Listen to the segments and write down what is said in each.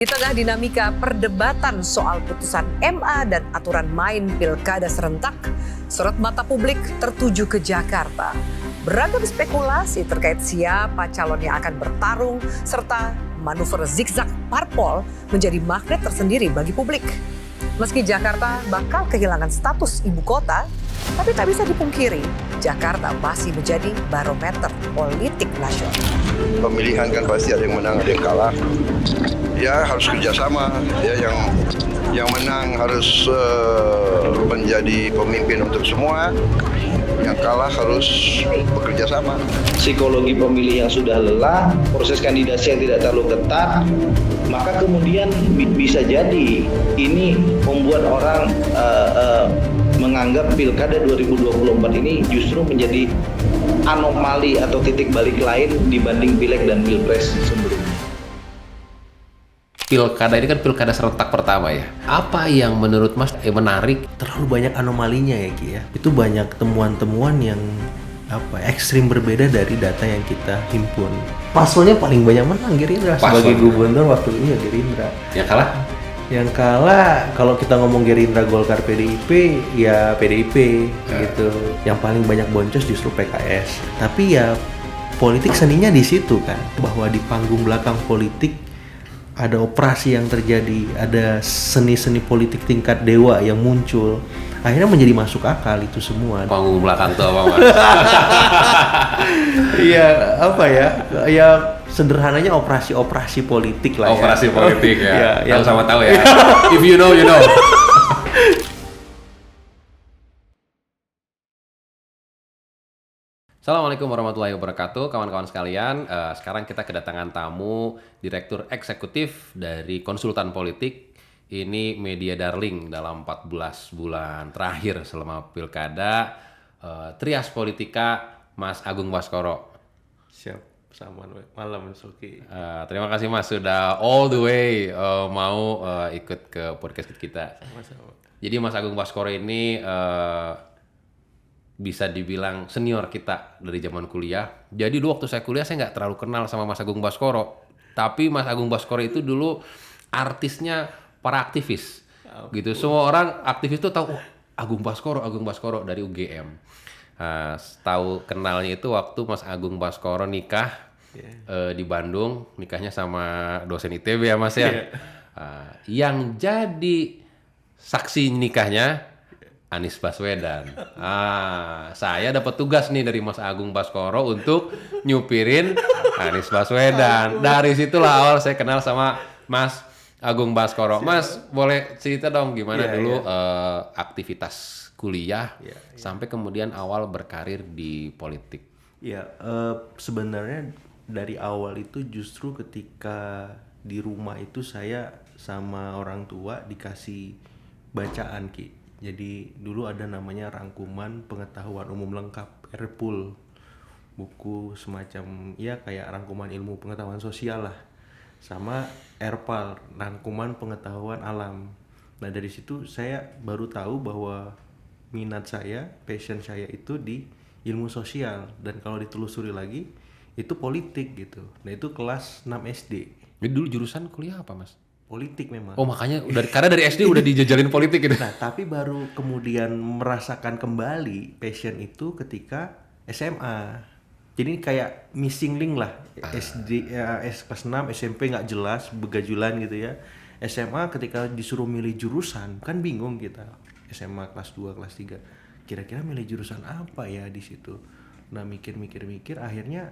Di tengah dinamika perdebatan soal putusan MA dan aturan main pilkada serentak, sorot mata publik tertuju ke Jakarta. Beragam spekulasi terkait siapa calon yang akan bertarung serta manuver zigzag parpol menjadi magnet tersendiri bagi publik. Meski Jakarta bakal kehilangan status ibu kota, tapi tak bisa dipungkiri, Jakarta masih menjadi barometer politik nasional. Pemilihan kan pasti ada yang menang, ada yang kalah. Ya harus kerjasama. Ya yang menang harus menjadi pemimpin untuk semua. Yang kalah harus bekerja sama. Psikologi pemilih yang sudah lelah, proses kandidasi yang tidak terlalu ketat, maka kemudian bisa jadi ini membuat orang menganggap pilkada 2024 ini justru menjadi anomali atau titik balik lain dibanding pileg dan pilpres sebelumnya. Pilkada ini kan pilkada serentak pertama ya. Apa yang menurut Mas menarik? Terlalu banyak anomalinya ya Ki ya. Itu banyak temuan-temuan yang ekstrim berbeda dari data yang kita himpun. Paslonnya paling banyak menang Gerindra sebagai gubernur waktu itu ya Gerindra. Yang kalah? Yang kalah kalau kita ngomong Gerindra, Golkar, PDIP ya PDIP gitu. Yang paling banyak boncos justru PKS. Tapi ya politik seninya di situ kan, bahwa di panggung belakang politik ada operasi yang terjadi, ada seni-seni politik tingkat dewa yang muncul. Akhirnya menjadi masuk akal itu semua. Panggung belakang tuh apa Mas? Iya, ya sederhananya operasi politik lah. Operasi politik ya. Yang sama tahu ya. If you know, you know. Assalamualaikum warahmatullahi wabarakatuh, kawan-kawan sekalian. Sekarang kita kedatangan tamu Direktur Eksekutif dari Konsultan Politik. Ini media darling dalam 14 bulan terakhir selama pilkada. Trias Politika, Mas Agung Baskoro. Siap, sama malam Soki. Terima kasih Mas sudah all the way mau ikut ke podcast kita. Sama-sama. Jadi Mas Agung Baskoro ini bisa dibilang senior kita dari zaman kuliah. Jadi dulu waktu saya kuliah saya nggak terlalu kenal sama Mas Agung Baskoro. Tapi Mas Agung Baskoro itu dulu artisnya para aktivis. Gitu. Semua orang aktivis itu tahu Agung Baskoro dari UGM. Tahu kenalnya itu waktu Mas Agung Baskoro nikah di Bandung, nikahnya sama dosen ITB ya Mas ya. Yang jadi saksi nikahnya Anies Baswedan. Saya dapat tugas nih dari Mas Agung Baskoro untuk nyupirin Anies Baswedan. Dari situlah awal saya kenal sama Mas Agung Baskoro. Mas, boleh cerita dong gimana dulu aktivitas kuliah sampai kemudian awal berkarir di politik? Ya, sebenarnya dari awal itu justru ketika di rumah itu saya sama orang tua dikasih bacaan Ki. Jadi dulu ada namanya Rangkuman Pengetahuan Umum Lengkap, RPUL. Buku semacam ya kayak rangkuman ilmu pengetahuan sosial lah. Sama RPAL, Rangkuman Pengetahuan Alam. Nah dari situ saya baru tahu bahwa minat saya, passion saya itu di ilmu sosial. Dan kalau ditelusuri lagi, itu politik gitu. Nah itu kelas 6 SD. Jadi dulu jurusan kuliah apa Mas? Politik memang. Oh makanya karena dari SD udah dijajarin politik gitu. Nah tapi baru kemudian merasakan kembali passion itu ketika SMA. Jadi kayak missing link lah. SD, kelas 6, SMP nggak jelas, begajulan gitu ya. SMA ketika disuruh milih jurusan, kan bingung kita. SMA kelas 2, kelas 3. Kira-kira milih jurusan apa ya di situ. Nah mikir-mikir akhirnya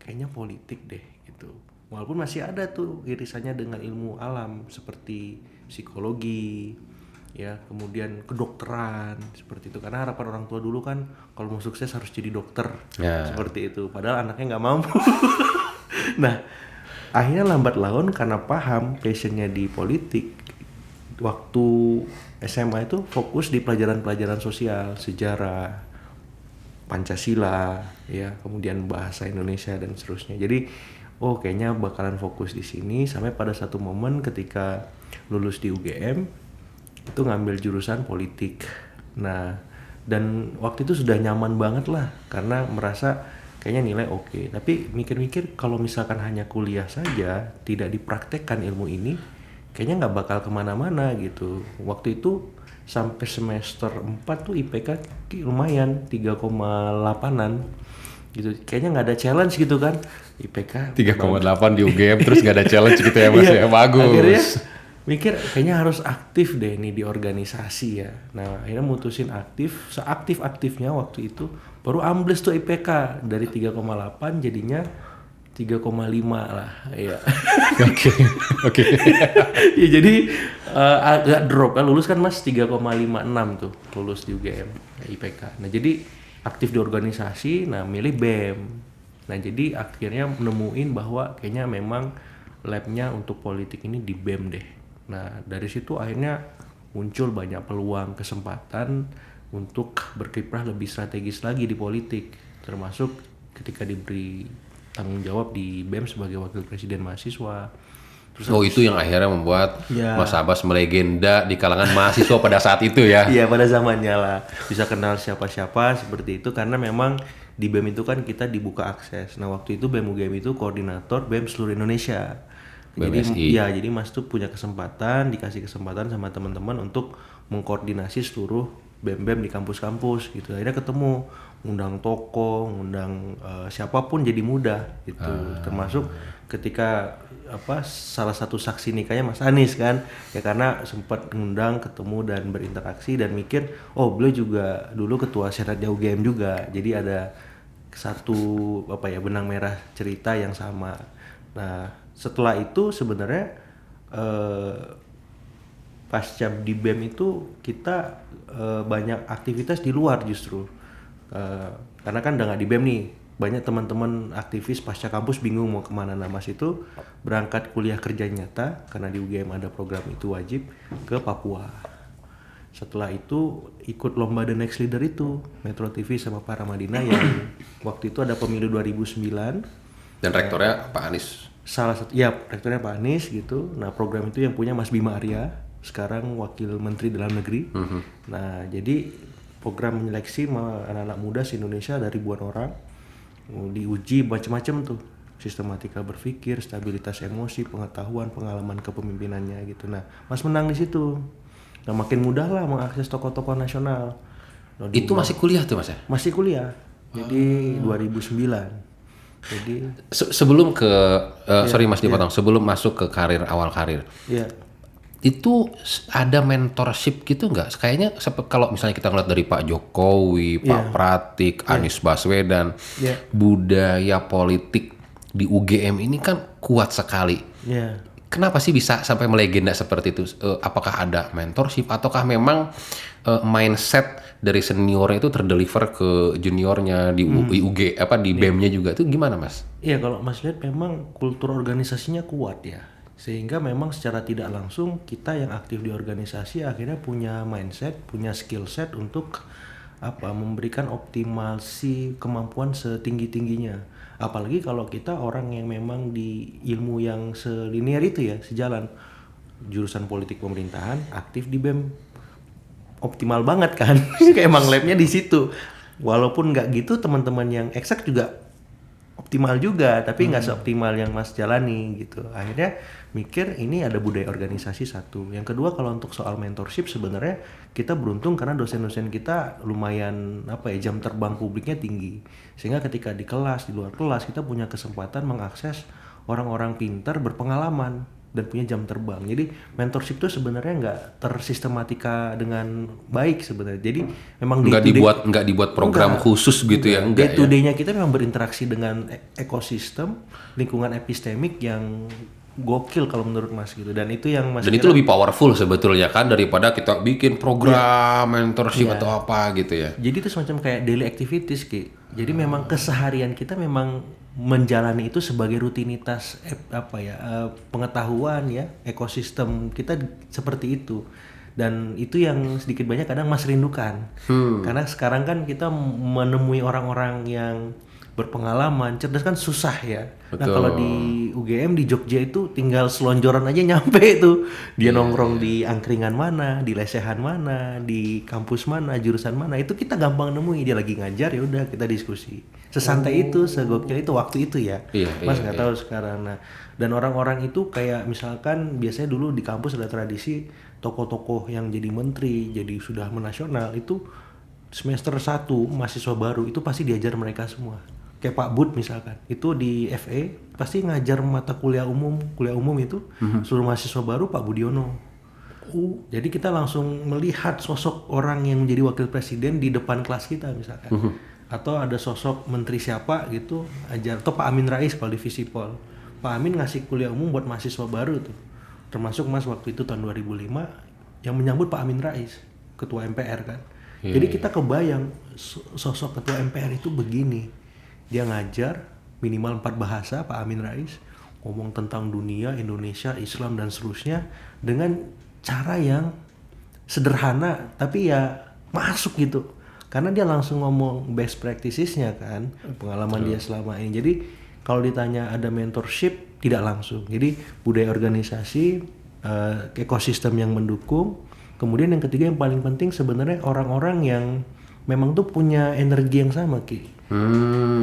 kayaknya politik deh gitu. Walaupun masih ada tuh irisannya dengan ilmu alam seperti psikologi, ya kemudian kedokteran seperti itu. Karena harapan orang tua dulu kan kalau mau sukses harus jadi dokter, seperti itu. Padahal anaknya nggak mampu. Nah, akhirnya lambat laun karena paham passionnya di politik, waktu SMA itu fokus di pelajaran-pelajaran sosial, sejarah, Pancasila, ya kemudian bahasa Indonesia dan seterusnya. Jadi kayaknya bakalan fokus di sini sampai pada satu momen ketika lulus di UGM itu ngambil jurusan politik. Nah, dan waktu itu sudah nyaman banget lah karena merasa kayaknya nilai oke. Tapi mikir-mikir kalau misalkan hanya kuliah saja, tidak dipraktekkan ilmu ini, kayaknya nggak bakal kemana-mana gitu. Waktu itu sampai semester 4 tuh IPK lumayan 3,8an gitu. Kayaknya nggak ada challenge gitu kan. IPK 3,8 di UGM terus nggak ada challenge gitu ya Mas Iya, ya. Bagus. Akhirnya mikir kayaknya harus aktif deh nih di organisasi ya. Nah akhirnya mutusin aktif, seaktif-aktifnya waktu itu baru ambles tuh IPK dari 3,8 jadinya 3,5 lah. Iya. Oke. Ya jadi agak drop kan, lulus kan Mas 3,56 tuh lulus di UGM IPK. Nah jadi aktif di organisasi, nah milih BEM. Nah jadi akhirnya nemuin bahwa kayaknya memang labnya untuk politik ini di BEM deh. Nah dari situ akhirnya muncul banyak peluang kesempatan untuk berkiprah lebih strategis lagi di politik, termasuk ketika diberi tanggung jawab di BEM sebagai wakil presiden mahasiswa. Terus Itu yang akhirnya membuat Ya. Mas Abbas melegenda di kalangan mahasiswa pada saat itu ya. Iya pada zamannya lah, bisa kenal siapa-siapa seperti itu karena memang di BEM itu kan kita dibuka akses. Nah waktu itu BEM UGM itu koordinator BEM seluruh Indonesia. BMSI. Jadi Mas tuh punya kesempatan, dikasih kesempatan sama teman-teman untuk mengkoordinasi seluruh BEM-BEM di kampus-kampus gitu. Akhirnya ketemu, ngundang tokoh, ngundang siapapun jadi mudah gitu. Termasuk ketika salah satu saksi nikahnya Mas Anies kan, ya karena sempat ngundang, ketemu dan berinteraksi dan mikir, oh beliau juga dulu ketua senatnya UGM juga. Jadi ada satu benang merah cerita yang sama. Nah setelah itu sebenarnya pasca di BEM itu kita banyak aktivitas di luar justru. Karena kan udah nggak di BEM nih, banyak teman-teman aktivis pasca kampus bingung mau kemana. Nah Mas itu berangkat kuliah kerja nyata karena di UGM ada program itu wajib ke Papua. Setelah itu ikut lomba The Next Leader itu Metro TV sama Pak Ramadina yang waktu itu ada pemilu 2009. Dan rektornya Pak Anies. Salah satu ya rektornya Pak Anies gitu. Nah program itu yang punya Mas Bima Arya, sekarang Wakil Menteri Dalam Negeri. Nah jadi program menyeleksi anak-anak muda se Indonesia dari ribuan orang, diuji macam-macam tuh, sistematika berpikir, stabilitas emosi, pengetahuan, pengalaman kepemimpinannya gitu. Nah Mas menang di situ. Nah makin mudah lah mengakses tokoh-tokoh nasional. Nah, Itu masih kuliah tuh Mas ya? masih kuliah. Jadi 2009. Jadi Sebelum ke sorry Mas dipotong, sebelum masuk ke awal karir. ya Itu ada mentorship gitu nggak? Kayaknya kalau misalnya kita ngeliat dari Pak Jokowi, Pak Pratik, Anies Baswedan, budaya politik di UGM ini kan kuat sekali. ya. Kenapa sih bisa sampai melegenda seperti itu? Apakah ada mentorship ataukah memang mindset dari seniornya itu terdeliver ke juniornya di di BEM-nya juga itu gimana Mas? Iya kalau Mas lihat memang kultur organisasinya kuat ya. Sehingga memang secara tidak langsung kita yang aktif di organisasi akhirnya punya mindset, punya skill set untuk memberikan optimasi kemampuan setinggi-tingginya. Apalagi kalau kita orang yang memang di ilmu yang selinier itu ya, sejalan. Jurusan politik pemerintahan, aktif di BEM. Optimal banget kan. Kayak emang labnya di situ. Walaupun nggak gitu teman-teman yang eksak juga optimal juga, tapi nggak seoptimal yang Mas jalani gitu. Akhirnya mikir ini ada budaya organisasi satu. Yang kedua kalau untuk soal mentorship sebenarnya kita beruntung karena dosen-dosen kita lumayan jam terbang publiknya tinggi. Sehingga ketika di kelas, di luar kelas kita punya kesempatan mengakses orang-orang pintar berpengalaman dan punya jam terbang. Jadi mentorship itu sebenarnya nggak tersistematika dengan baik sebenarnya. Jadi memang nggak dibuat program khusus gitu ya, day to day-nya kita memang berinteraksi dengan ekosistem lingkungan epistemik yang gokil kalau menurut Mas gitu. Dan itu yang Mas Dan itu lebih powerful sebetulnya kan daripada kita bikin program mentorship atau apa gitu ya. Jadi itu semacam kayak daily activities Ki. Jadi memang keseharian kita memang menjalani itu sebagai rutinitas pengetahuan ya, ekosistem kita seperti itu. Dan itu yang sedikit banyak kadang Mas rindukan. Karena sekarang kan kita menemui orang-orang yang berpengalaman, cerdas kan susah ya. Nah Betul. kalau di UGM di Jogja itu tinggal selonjoran aja nyampe itu. Dia nongkrong di angkringan mana, di lesehan mana, di kampus mana, jurusan mana, itu kita gampang nemuin. Dia lagi ngajar, ya udah kita diskusi. Sesantai itu, segokil itu waktu itu ya. Mas nggak tahu sekarang. Nah, dan orang-orang itu kayak misalkan biasanya dulu di kampus ada tradisi tokoh-tokoh yang jadi menteri, jadi sudah menasional itu semester 1 mahasiswa baru itu pasti diajar mereka semua. Kayak Pak Bud misalkan, itu di FE pasti ngajar mata kuliah umum itu seluruh mahasiswa baru Pak Budiono. Jadi kita langsung melihat sosok orang yang menjadi wakil presiden di depan kelas kita misalkan. Atau ada sosok menteri siapa gitu ajar, atau Pak Amin Rais kalau di Visipol. Pak Amin ngasih kuliah umum buat mahasiswa baru tuh. Termasuk Mas waktu itu tahun 2005 yang menyambut Pak Amin Rais, ketua MPR kan. Jadi kita kebayang sosok ketua MPR itu begini. Dia ngajar minimal 4 bahasa Pak Amin Rais, ngomong tentang dunia, Indonesia, Islam dan seterusnya dengan cara yang sederhana tapi ya masuk gitu. Karena dia langsung ngomong best practices-nya kan, pengalaman dia selama ini. Jadi kalau ditanya ada mentorship, tidak langsung. Jadi budaya organisasi, ekosistem yang mendukung. Kemudian yang ketiga yang paling penting sebenarnya orang-orang yang memang tuh punya energi yang sama Ki.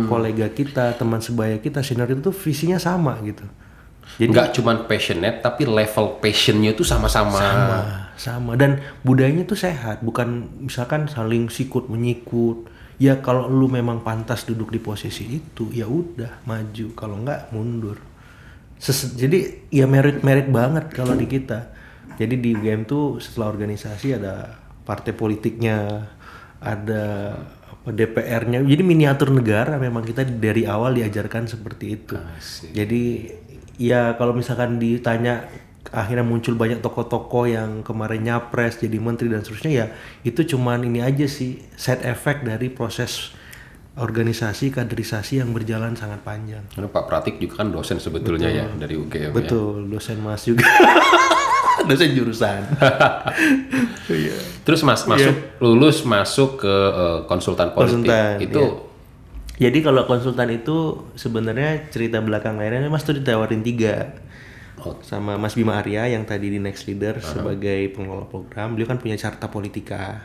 Kolega kita, teman sebaya kita, senior itu visinya sama gitu. Jadi nggak cuman passionate tapi level passionnya itu sama-sama. sama dan budayanya tuh sehat, bukan misalkan saling sikut menyikut. Ya kalau lu memang pantas duduk di posisi itu, ya udah maju, kalau enggak mundur. Jadi ya merit banget kalau di kita. Jadi di UGM tuh setelah organisasi ada partai politiknya, ada DPR-nya. Jadi miniatur negara, memang kita dari awal diajarkan seperti itu. Jadi ya kalau misalkan ditanya akhirnya muncul banyak tokoh-tokoh yang kemarin nyapres jadi menteri dan seterusnya, ya itu cuman ini aja sih side effect dari proses organisasi kaderisasi yang berjalan sangat panjang. Karena Pak Pratik juga kan dosen sebetulnya ya dari UGM. Betul, dosen Mas juga. Dosen jurusan. Terus Mas lulus masuk ke konsultan politik. Itu Jadi kalau konsultan itu sebenarnya cerita belakang layarnya Mas tuh ditawarin 3 sama Mas Bima Arya yang tadi di Next Leader sebagai pengelola program. Beliau kan punya carta politika.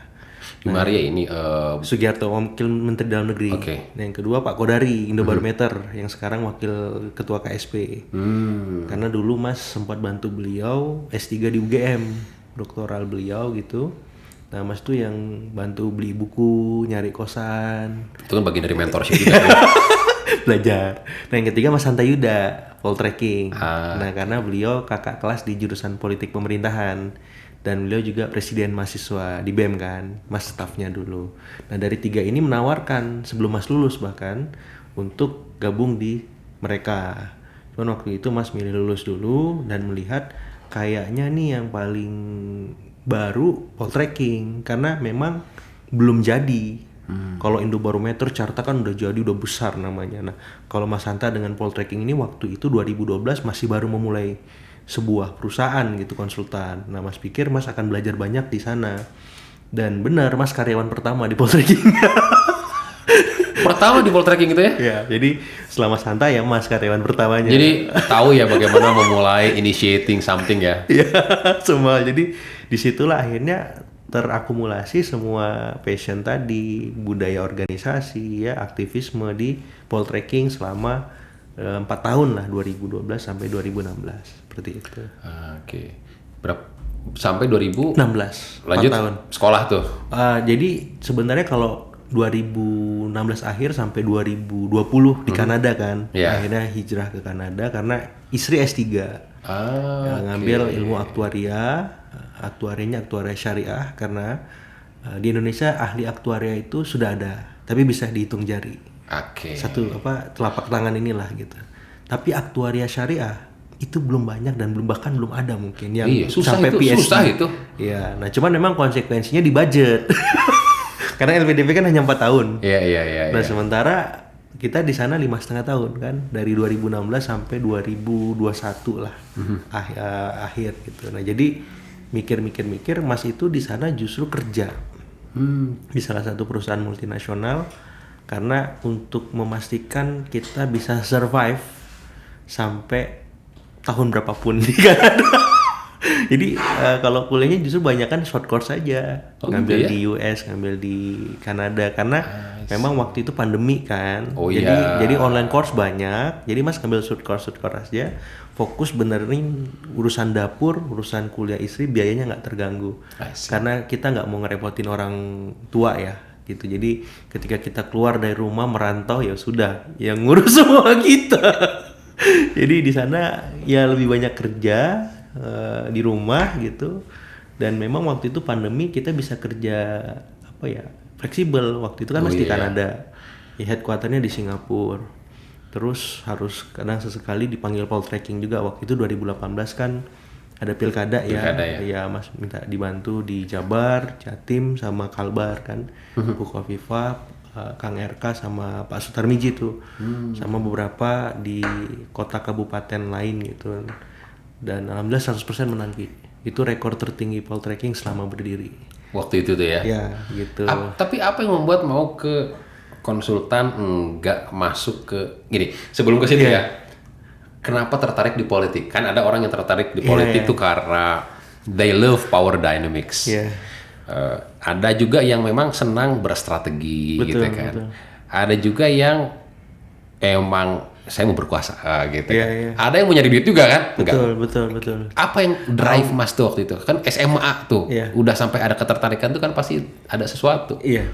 Bima Arya ini Sugiharto, Wakil Menteri Dalam Negeri. Yang kedua Pak Kodari, Indobarometer yang sekarang Wakil Ketua KSP. Karena dulu Mas sempat bantu beliau S3 di UGM, doktoral beliau gitu. Nah Mas tuh yang bantu beli buku, nyari kosan. Itu kan bagian dari mentorship juga. Belajar. Nah yang ketiga Mas Hanta Yuda, poltreking. Nah karena beliau kakak kelas di jurusan politik pemerintahan. Dan beliau juga presiden mahasiswa di BEM kan, Mas stafnya dulu. Nah dari 3 ini menawarkan sebelum Mas lulus bahkan untuk gabung di mereka. Cuman waktu itu Mas milih lulus dulu dan melihat kayaknya nih yang paling baru poltreking karena memang belum jadi. Kalau Indobarometer carta kan udah jadi, udah besar namanya. Nah kalau Mas Hanta dengan poltreking ini waktu itu 2012 masih baru memulai sebuah perusahaan gitu, konsultan. Nah Mas pikir Mas akan belajar banyak di sana. Dan benar Mas karyawan pertama di poltreking. Pertama di poltreking itu ya? Ya, jadi selama santai ya Mas karyawan pertamanya. Jadi tahu ya bagaimana memulai initiating something ya? Iya, semua. Jadi disitulah akhirnya terakumulasi semua passion tadi, budaya organisasi ya, aktivisme di poltreking selama 4 tahun lah, 2012 sampai 2016 seperti itu. Oke. Berapa sampai 2016? 16. Lanjut 4 tahun. Sekolah tuh. Jadi sebenarnya kalau 2016 akhir sampai 2020 di Kanada kan. Akhirnya hijrah ke Kanada karena istri S3. Ngambil ilmu aktuarianya aktuaria syariah karena di Indonesia ahli aktuaria itu sudah ada, tapi bisa dihitung jari. Satu telapak tangan inilah gitu. Tapi aktuaria syariah itu belum banyak dan bahkan belum ada mungkin yang sampai PhD. Susah itu. Iya, nah cuman memang konsekuensinya di budget. Karena LPDP kan hanya 4 tahun. Iya. Nah sementara kita di sana 5,5 tahun kan, dari 2016 sampai 2021 lah akhir gitu. Nah jadi mikir Mas itu di sana justru kerja di salah satu perusahaan multinasional. karena untuk memastikan kita bisa survive sampai tahun berapapun di Kanada. Jadi kalau kuliahnya justru banyak kan short course saja, ngambil gitu ya? di US, ngambil di Kanada karena memang waktu itu pandemi kan. Oh, jadi iya. jadi online course banyak. Jadi Mas ngambil short course aja, fokus benerin urusan dapur, urusan kuliah istri, biayanya nggak terganggu. I see. Karena kita nggak mau ngerepotin orang tua ya gitu. Jadi ketika kita keluar dari rumah merantau ya sudah yang ngurus semua kita. Jadi di sana ya lebih banyak kerja di rumah gitu, dan memang waktu itu pandemi kita bisa kerja apa ya fleksibel. Waktu itu kan Oh, masih di iya. Kanada, ya headquarternya di Singapura, terus harus kadang sesekali dipanggil poltreking juga. Waktu itu 2018 kan ada pilkada ya, Pilkada ya. Mas minta dibantu di Jabar, Jatim sama Kalbar kan, Bu Kofifa, Kang RK sama Pak Sutarmiji tuh, sama beberapa di kota kabupaten lain gitu. Dan alhamdulillah 100% menang Ki. Itu rekor tertinggi poltreking selama berdiri. Waktu itu tuh ya. Ya gitu. Tapi apa yang membuat mau ke konsultan nggak masuk ke gini? Sebelum ke situ ya. Kenapa tertarik di politik? Kan ada orang yang tertarik di politik tuh karena they love power dynamics. Iya. Ada juga yang memang senang berstrategi Betul, gitu kan. betul. Ada juga yang emang saya mau berkuasa gitu Iya, kan. iya. Ada yang mau nyari duit juga kan? Enggak. Betul. Apa yang drive Mas tuh waktu itu? Kan SMA tuh. Iya. Udah sampai ada ketertarikan tuh kan pasti ada sesuatu. Iya.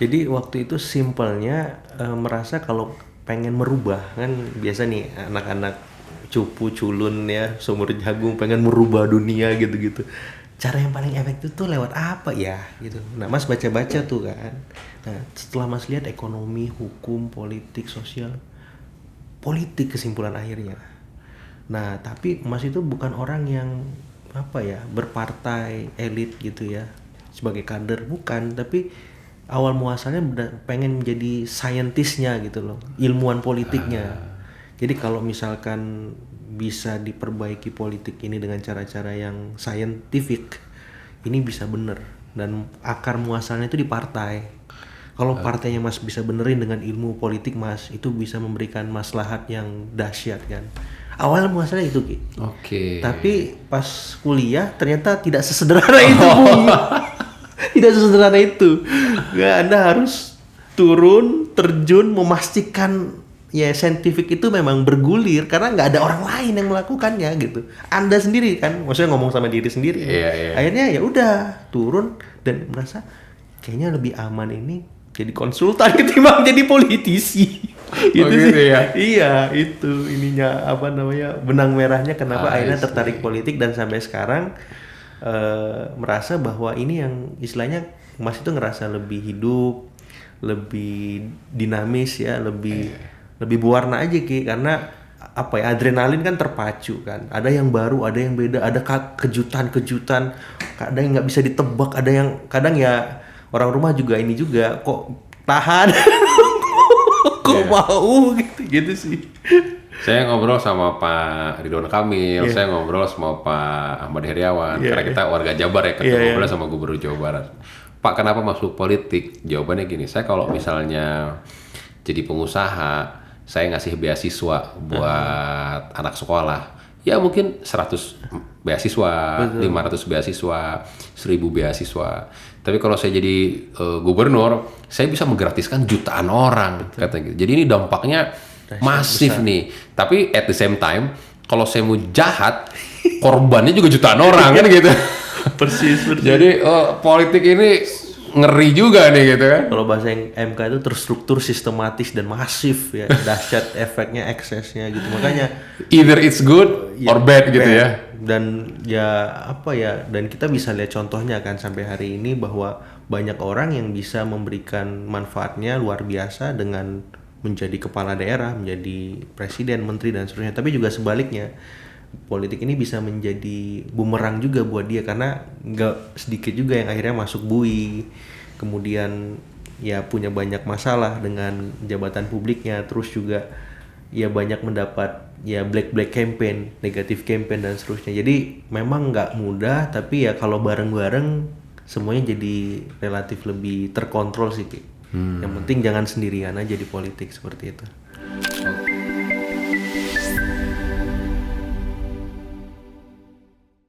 Jadi waktu itu simpelnya merasa kalau pengen merubah, kan biasa nih anak-anak cupu culun ya, sumur jagung pengen merubah dunia gitu-gitu. Cara yang paling efektif tuh lewat apa ya gitu. Nah Mas baca-baca tuh kan. Nah setelah Mas lihat ekonomi, hukum, politik, sosial, politik kesimpulan akhirnya. Nah tapi Mas itu bukan orang yang apa ya berpartai elit gitu ya sebagai kader, bukan. Tapi awal muasalnya pengen menjadi saintisnya gitu loh, ilmuwan politiknya. Jadi kalau misalkan bisa diperbaiki politik ini dengan cara-cara yang scientific, ini bisa bener. Dan akar muasalnya itu di partai. Kalau partainya Mas bisa benerin dengan ilmu politik Mas, itu bisa memberikan maslahat yang dahsyat kan. Awal muasalnya itu Ki. Oke. Tapi pas kuliah ternyata tidak sesederhana itu Bu. Tidak sesederhana itu. Ya, Anda harus turun, terjun, memastikan ya saintifik itu memang bergulir karena nggak ada orang lain yang melakukannya gitu. Anda sendiri kan, maksudnya ngomong sama diri sendiri. Iya. Akhirnya ya udah turun dan merasa kayaknya lebih aman ini jadi konsultan ketimbang jadi politisi. Gitu gitu sih. ya? Iya, itu ininya apa namanya benang merahnya kenapa I akhirnya see. tertarik politik dan sampai sekarang merasa bahwa ini yang istilahnya Mas itu ngerasa lebih hidup, lebih dinamis ya, lebih berwarna aja Ki, karena apa ya adrenalin kan terpacu kan, ada yang baru, ada yang beda, ada kejutan-kejutan, kadang yang nggak bisa ditebak, ada yang kadang ya orang rumah juga ini juga kok tahan, kok mau gitu sih. Saya ngobrol sama Pak Ridwan Kamil, saya ngobrol sama Pak Ahmad Heriawan, karena kita warga Jabar ya, kita ngobrol sama Gubernur Jawa Barat. Pak, kenapa masuk politik? Jawabannya gini, saya kalau misalnya jadi pengusaha, saya ngasih beasiswa buat anak sekolah, ya mungkin 100 beasiswa, 500 beasiswa, 1000 beasiswa. Tapi kalau saya jadi gubernur, saya bisa menggratiskan jutaan orang, katanya gitu. Jadi ini dampaknya masif nih. Tapi at the same time, kalau saya mau jahat, korbannya juga jutaan orang kan gitu. Persis. Jadi politik ini ngeri juga nih gitu kan. Kalau bahasa yang MK itu terstruktur, sistematis dan masif ya, dahsyat efeknya, eksesnya gitu. Makanya Either it's good or bad gitu ya. Dan ya apa ya, dan kita bisa lihat contohnya kan sampai hari ini bahwa banyak orang yang bisa memberikan manfaatnya luar biasa dengan menjadi kepala daerah, menjadi presiden, menteri dan seterusnya. Tapi juga sebaliknya, politik ini bisa menjadi bumerang juga buat dia karena nggak sedikit juga yang akhirnya masuk bui, kemudian ya punya banyak masalah dengan jabatan publiknya, terus juga ya banyak mendapat ya black campaign, negatif campaign dan seterusnya. Jadi memang nggak mudah, tapi ya kalau bareng-bareng semuanya jadi relatif lebih terkontrol sih Ki. Yang penting jangan sendirian aja di politik seperti itu.